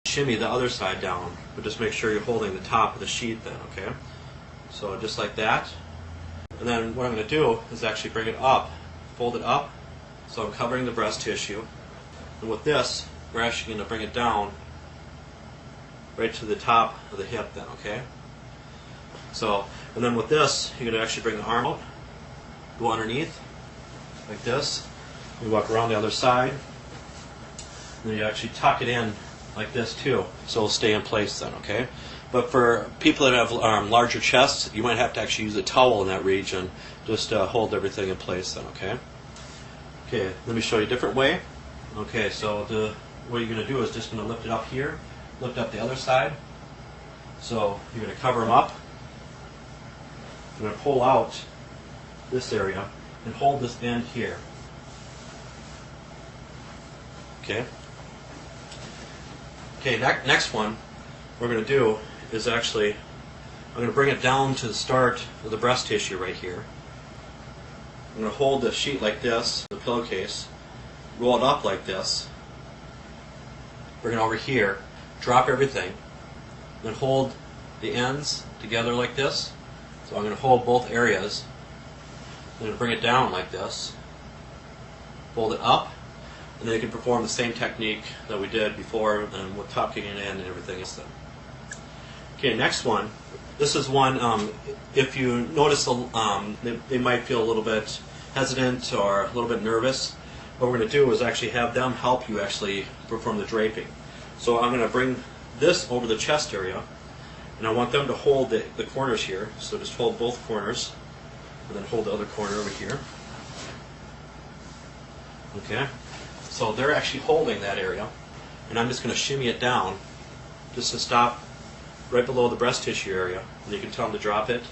shimmy the other side down, but just make sure you're holding the top of the sheet then, okay? So just like that. And then what I'm going to do is actually bring it up, fold it up, so I'm covering the breast tissue. And with this, we're actually going to bring it down right to the top of the hip then, okay? So, and then with this, you're going to actually bring the arm out, go underneath, like this. You walk around the other side, and then you actually tuck it in like this too, so it'll stay in place then, okay? But for people that have larger chests, you might have to actually use a towel in that region just to hold everything in place then, okay? Okay, let me show you a different way. Okay, so what you're going to do is just going to lift it up here, lift up the other side. So you're going to cover them up. You're going to pull out this area and hold this end here. Okay. Okay, next one we're going to do is actually, I'm going to bring it down to the start of the breast tissue right here. I'm going to hold the sheet like this, the pillowcase, roll it up like this, bring it over here, drop everything, then hold the ends together like this. So I'm going to hold both areas, then bring it down like this, fold it up, and then you can perform the same technique that we did before and with tucking it in and everything else. Okay, next one. This is one, if you notice they might feel a little bit hesitant or a little bit nervous, what we're going to do is actually have them help you actually perform the draping. So I'm going to bring this over the chest area, and I want them to hold the corners here. So just hold both corners, and then hold the other corner over here. Okay, so they're actually holding that area, and I'm just going to shimmy it down just to stop right below the breast tissue area, and you can tell them to drop it,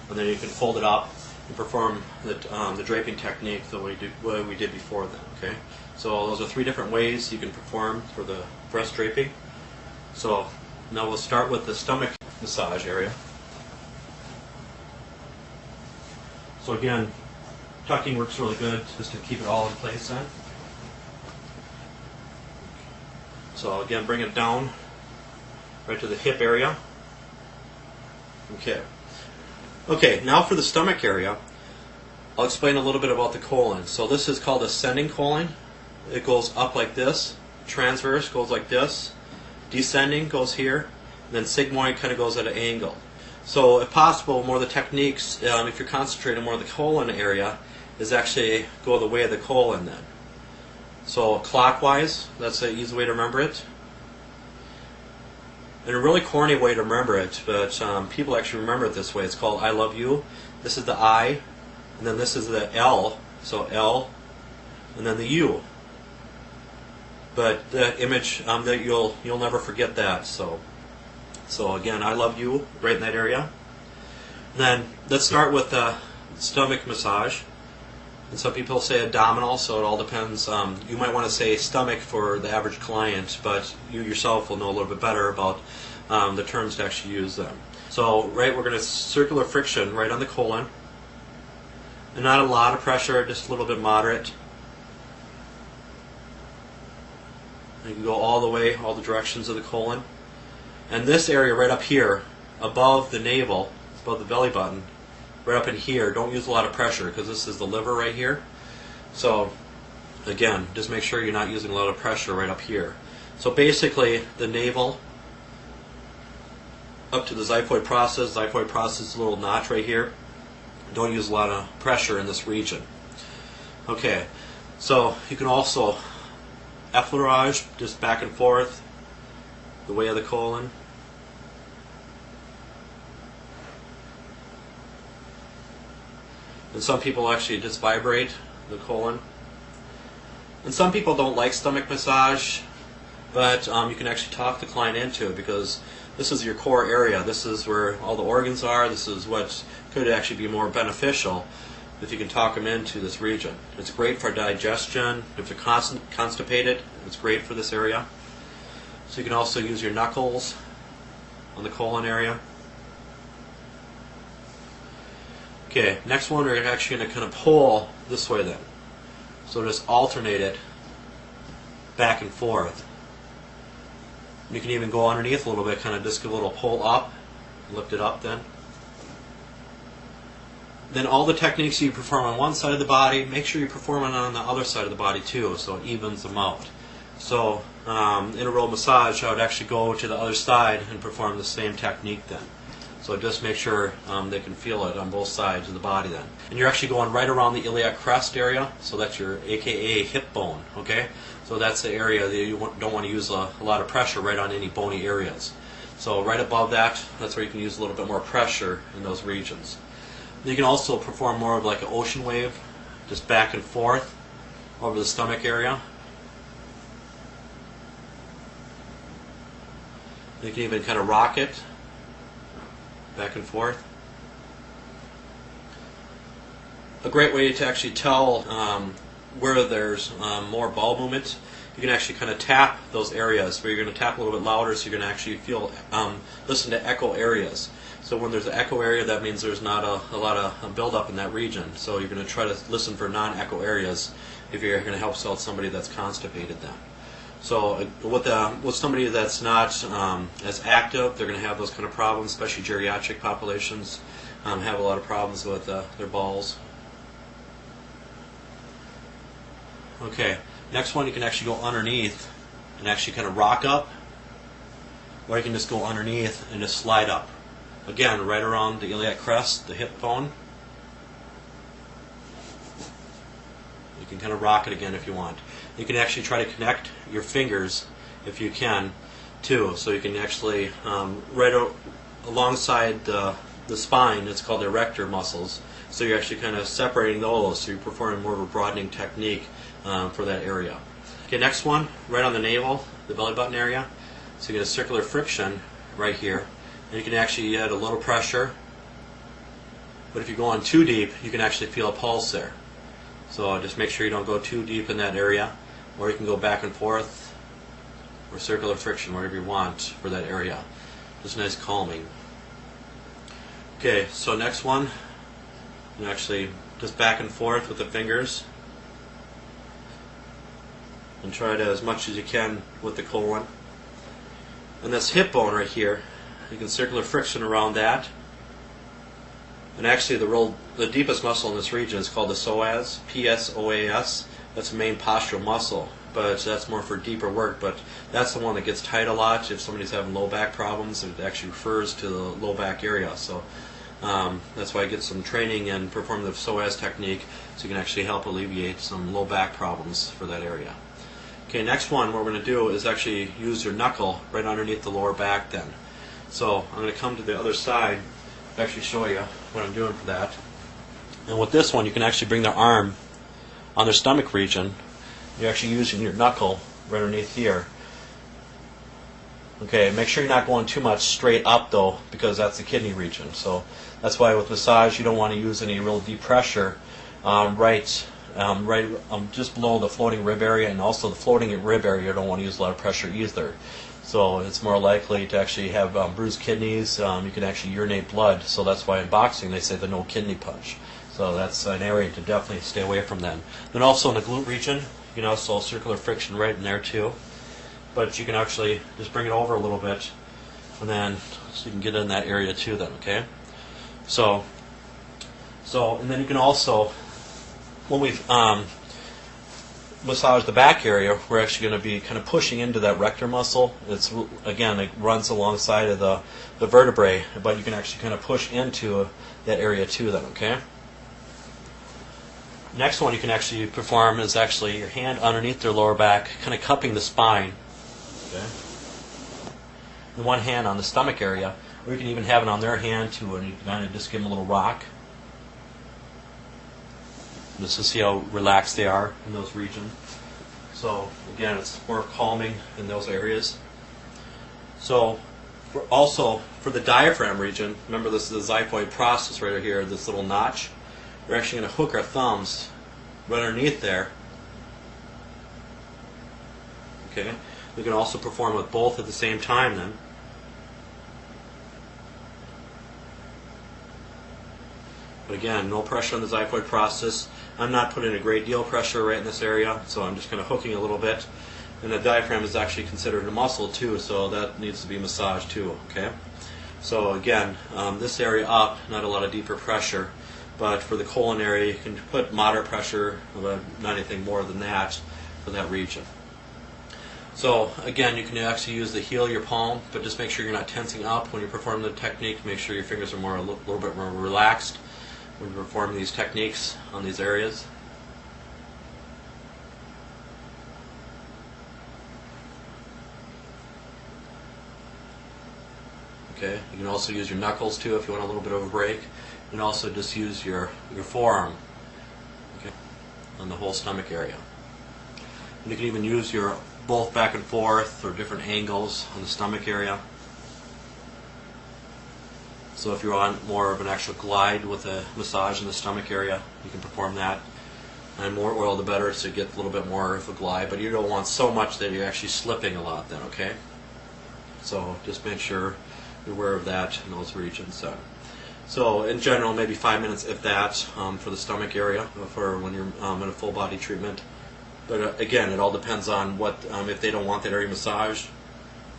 and then you can fold it up and perform the draping technique the way we did before then. Okay, so those are 3 different ways you can perform for the breast draping. So now we'll start with the stomach massage area. So again, tucking works really good just to keep it all in place then. So again, bring it down right to the hip area. Okay. Okay, now for the stomach area, I'll explain a little bit about the colon. So this is called ascending colon. It goes up like this, transverse goes like this, descending goes here, and then sigmoid kind of goes at an angle. So if possible, more of the techniques, if you're concentrating more on the colon area, is actually go the way of the colon then. So clockwise, that's an easy way to remember it. And a really corny way to remember it, but people actually remember it this way. It's called I love you. This is the I, and then this is the L, so L, and then the U. But that image, that you'll never forget that. So again, I love you right in that area. And then let's start with the stomach massage. And some people say abdominal, so it all depends. You might want to say stomach for the average client, but you yourself will know a little bit better about the terms to actually use them. So, right, we're going to circular friction right on the colon. And not a lot of pressure, just a little bit moderate. You can go all the way, all the directions of the colon. And this area right up here, above the navel, above the belly button, right up in here, don't use a lot of pressure because this is the liver right here. So again, just make sure you're not using a lot of pressure right up here. So basically the navel up to the xiphoid process. Xiphoid process is a little notch right here. Don't use a lot of pressure in this region. Okay, so you can also effleurage, just back and forth, the way of the colon. And some people actually just vibrate the colon. And some people don't like stomach massage, but you can actually talk the client into it because this is your core area. This is where all the organs are. This is what could actually be more beneficial if you can talk them into this region. It's great for digestion. If you're constipated, it's great for this area. So you can also use your knuckles on the colon area. Okay, next one we're actually going to kind of pull this way then. So just alternate it back and forth. You can even go underneath a little bit, kind of just give a little pull up, lift it up then. Then all the techniques you perform on one side of the body, make sure you perform it on the other side of the body too, so it evens them out. So in a roll massage, I would actually go to the other side and perform the same technique then. So just make sure they can feel it on both sides of the body then. And you're actually going right around the iliac crest area, so that's your AKA hip bone, okay? So that's the area that you don't want to use a lot of pressure right on any bony areas. So right above that, that's where you can use a little bit more pressure in those regions. You can also perform more of like an ocean wave, just back and forth over the stomach area. You can even kind of rock it back and forth. A great way to actually tell where there's more bowel movement, you can actually kind of tap those areas where you're going to tap a little bit louder, so you're going to actually feel, listen to echo areas. So when there's an echo area, that means there's not a lot of buildup in that region. So you're going to try to listen for non-echo areas if you're going to help out somebody that's constipated then. So with somebody that's not as active, they're going to have those kind of problems, especially geriatric populations have a lot of problems with their bowels. Okay, next one, you can actually go underneath and actually kind of rock up, or you can just go underneath and just slide up. Again, right around the iliac crest, the hip bone. You can kind of rock it again if you want. You can actually try to connect your fingers, if you can, too. So you can actually, alongside the spine, it's called the erector muscles. So you're actually kind of separating those, so you're performing more of a broadening technique for that area. Okay, next one, right on the navel, the belly button area. So you get a circular friction right here. And you can actually add a little pressure, but if you go on too deep, you can actually feel a pulse there. So just make sure you don't go too deep in that area, or you can go back and forth, or circular friction, wherever you want for that area. Just nice calming. Okay, so next one, you actually just back and forth with the fingers, and try to as much as you can with the colon. And this hip bone right here, you can circular friction around that. And actually the deepest muscle in this region is called the psoas, P-S-O-A-S. That's the main postural muscle, but that's more for deeper work. But that's the one that gets tight a lot. If somebody's having low back problems, it actually refers to the low back area. So that's why I get some training and perform the psoas technique, so you can actually help alleviate some low back problems for that area. Okay, next one, what we're going to do is actually use your knuckle right underneath the lower back then. So I'm going to come to the other side and actually show you what I'm doing for that. And with this one, you can actually bring their arm on their stomach region. You're actually using your knuckle right underneath here. Okay, make sure you're not going too much straight up though, because that's the kidney region. So that's why with massage, you don't want to use any real deep pressure just below the floating rib area, and also the floating rib area you don't want to use a lot of pressure either. So it's more likely to actually have bruised kidneys. You can actually urinate blood, so that's why in boxing they say the no kidney punch. So that's an area to definitely stay away from then. Then also in the glute region, you can also circular friction right in there too. But you can actually just bring it over a little bit, and then so you can get in that area too then, okay? So and then you can also, when we've massage the back area, we're actually going to be kind of pushing into that rector muscle. It's, again, it runs alongside of the vertebrae, but you can actually kind of push into that area too then, okay? Next one you can actually perform is actually your hand underneath their lower back, kind of cupping the spine. Okay? And one hand on the stomach area, or you can even have it on their hand too, and you can kind of just give them a little rock. Just to see how relaxed they are in those regions. So again, it's more calming in those areas. So also for the diaphragm region, remember this is the xiphoid process right here, this little notch. We're actually going to hook our thumbs right underneath there. Okay. We can also perform with both at the same time then. But again, no pressure on the xiphoid process. I'm not putting a great deal of pressure right in this area, so I'm just kind of hooking a little bit. And the diaphragm is actually considered a muscle too, so that needs to be massaged too, okay? So again, this area up, not a lot of deeper pressure, but for the colon area you can put moderate pressure, but not anything more than that for that region. So again, you can actually use the heel of your palm, but just make sure you're not tensing up when you perform the technique. Make sure your fingers are a little bit more relaxed when you perform these techniques on these areas. Okay, you can also use your knuckles too if you want a little bit of a break, and also just use your forearm, okay, on the whole stomach area. And you can even use your both back and forth or different angles on the stomach area. So if you want more of an actual glide with a massage in the stomach area, you can perform that. And more oil the better, so you get a little bit more of a glide, but you don't want so much that you're actually slipping a lot then, okay? So just make sure you're aware of that in those regions. So in general, maybe 5 minutes if that for the stomach area for when you're in a full body treatment. But again, it all depends on what, if they don't want that area massaged,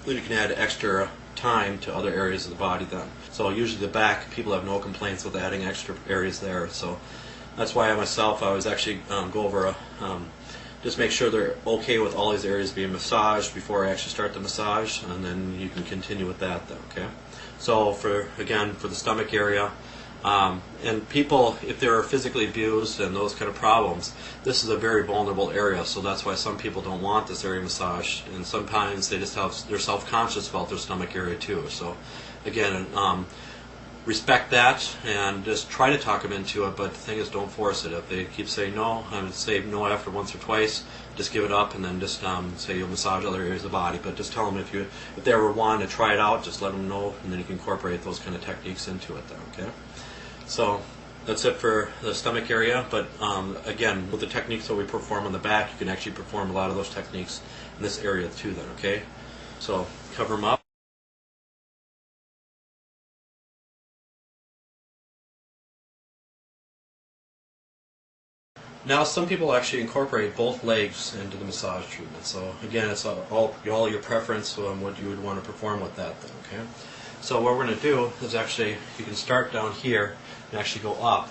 then you can add extra time to other areas of the body then. So usually the back, people have no complaints with adding extra areas there. So that's why I always actually go over, just make sure they're okay with all these areas being massaged before I actually start the massage, and then you can continue with that then, okay? So for the stomach area, and people, if they're physically abused and those kind of problems, this is a very vulnerable area, so that's why some people don't want this area massaged, and sometimes they're self-conscious about their stomach area too. So again, respect that and just try to talk them into it, but the thing is, don't force it. If they keep saying no, I would say no after once or twice, just give it up, and then just say you'll massage other areas of the body. But just tell them if they ever want to try it out, just let them know, and then you can incorporate those kind of techniques into it then, okay? So that's it for the stomach area, but again, with the techniques that we perform on the back, you can actually perform a lot of those techniques in this area too then, okay? So cover them up. Now, some people actually incorporate both legs into the massage treatment. So again, it's all your preference on what you would want to perform with that then, okay? So what we're going to do is actually, you can start down here and actually go up.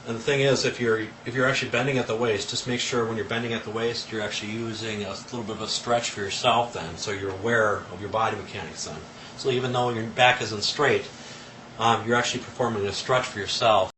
And the thing is, if you're actually bending at the waist, just make sure when you're bending at the waist, you're actually using a little bit of a stretch for yourself then, so you're aware of your body mechanics then. So even though your back isn't straight, you're actually performing a stretch for yourself.